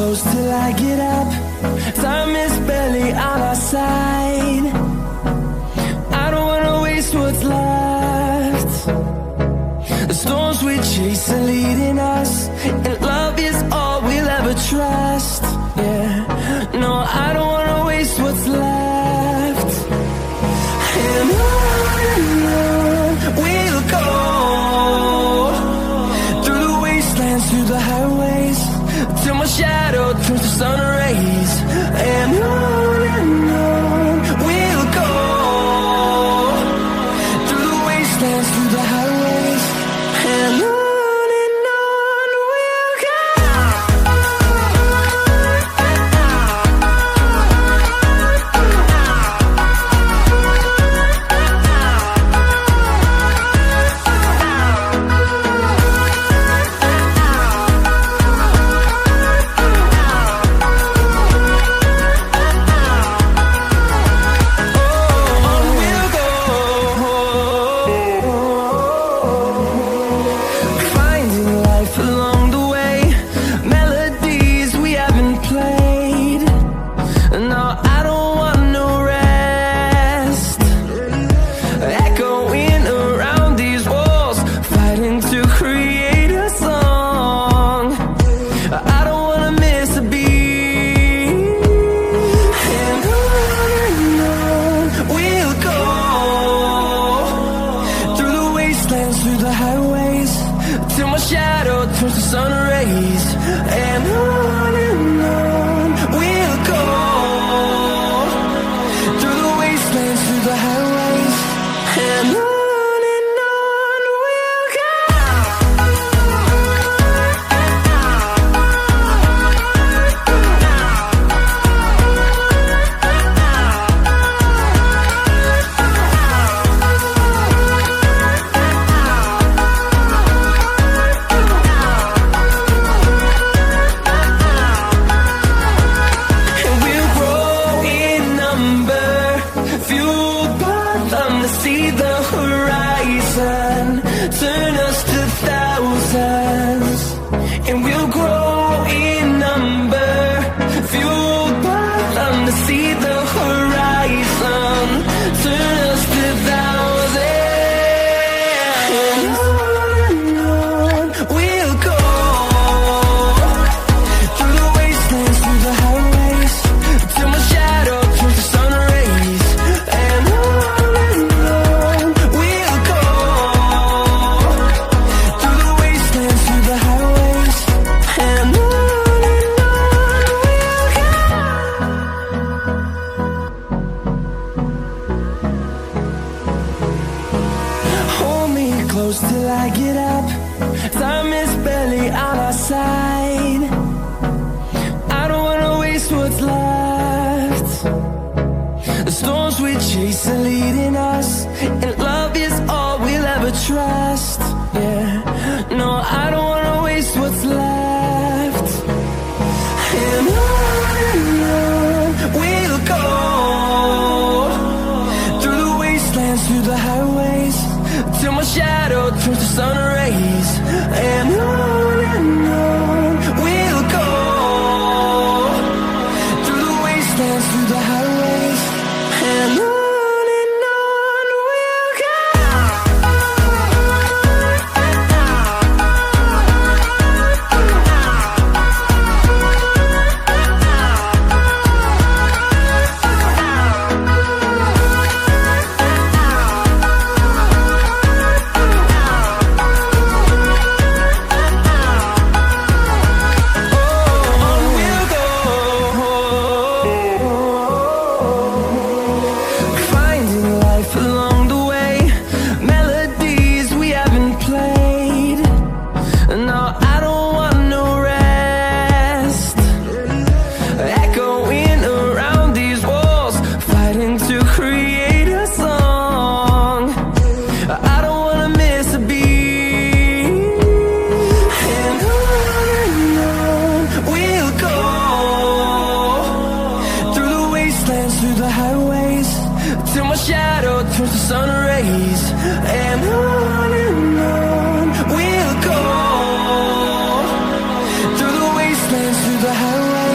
close till I get up. Time is barely on our side. I don't wanna waste what's left. The storms we chase are leading us, and love is all we'll ever trust. Yeah, no, I don't wanna waste what's left. And on we'll go, through the wastelands, through the highways, till my shadow turns to sun rays. And on we'll go, through the wastelands, through the highways, and on we'll go. Finding life along the way, melodies we haven't played. No, I don't want no rest. Echoing around these walls, fighting to create a song. I don't wanna miss a beat. And on we'll go, through the wastelands, through the highways, till my shadow turns to sun rays. And on we'll go, through the wastelands, through the highways, and on we'll go. And we'll grow in number, fueled by them to see the horizon, turn us to thousands. And we'll grow in number, fueled by them to see the horizon, turn us to thousands. And on we'll go, through the wastelands, through the highways, till my shadow turns to sun rays. And on we'll go, through the wastelands, through the highways, and on we'll go. Hold me close till I get up. Time is barely on our side. I don't wanna waste what's left. The storms we chase are leading us, and love is all we'll ever trust. Yeah, no, I don't wanna waste what's left. And on we'll go, through the wastelands, through the highways, till my shadow turns to sun rays. And on we'll go, through the wastelands, through the highways, and on we'll go. turns to sun rays, and on we'll go through the wastelands, through the highways.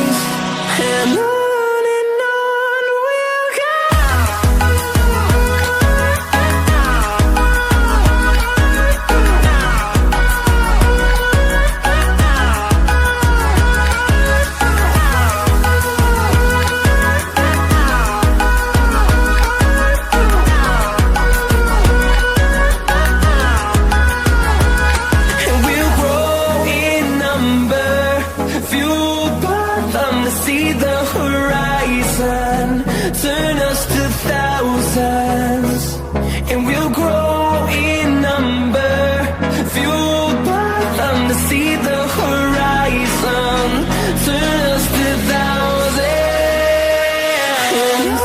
sun, turn us to thousands, and we'll grow in number, fueled by them to see the horizon, turn us to thousands, and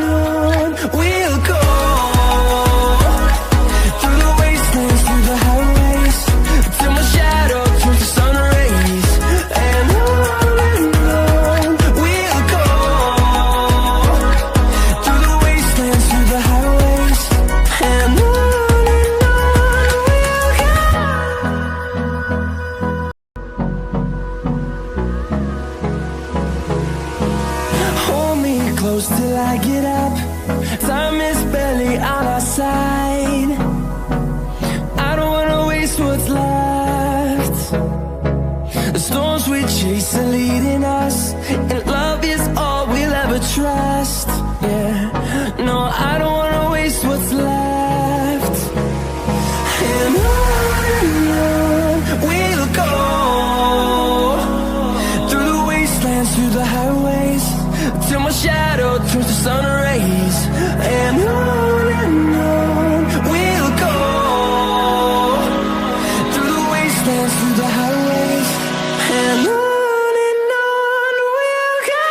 on we'll go, through the wastelands, through the highways, till my shadow turns to sun rays, and on we'll go, through the wastelands, through the highways, and on we'll go. Hold me close till I get up, time is barely on our side, I don't wanna waste what's left. The storms we chase are leading us, and love is all we'll ever trust. Yeah, no, I don't wanna waste what's left. And on we'll go, through the wastelands, through the highways, till my shadow turns to sun rays. And on we'll go, through the wastelands, through the highways, and on we'll go.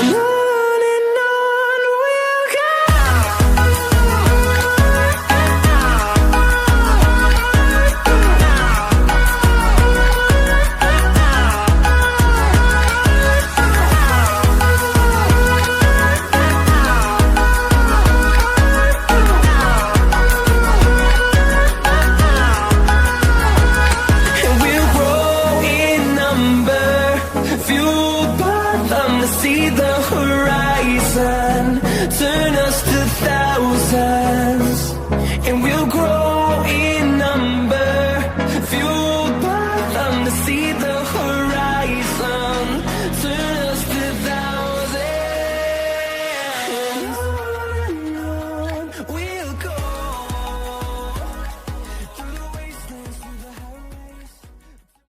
and on we'll go. And we'll grow in number, fueled by them to see the horizon, turn us to thousands. And we'll grow in number, fueled by them to see the horizon.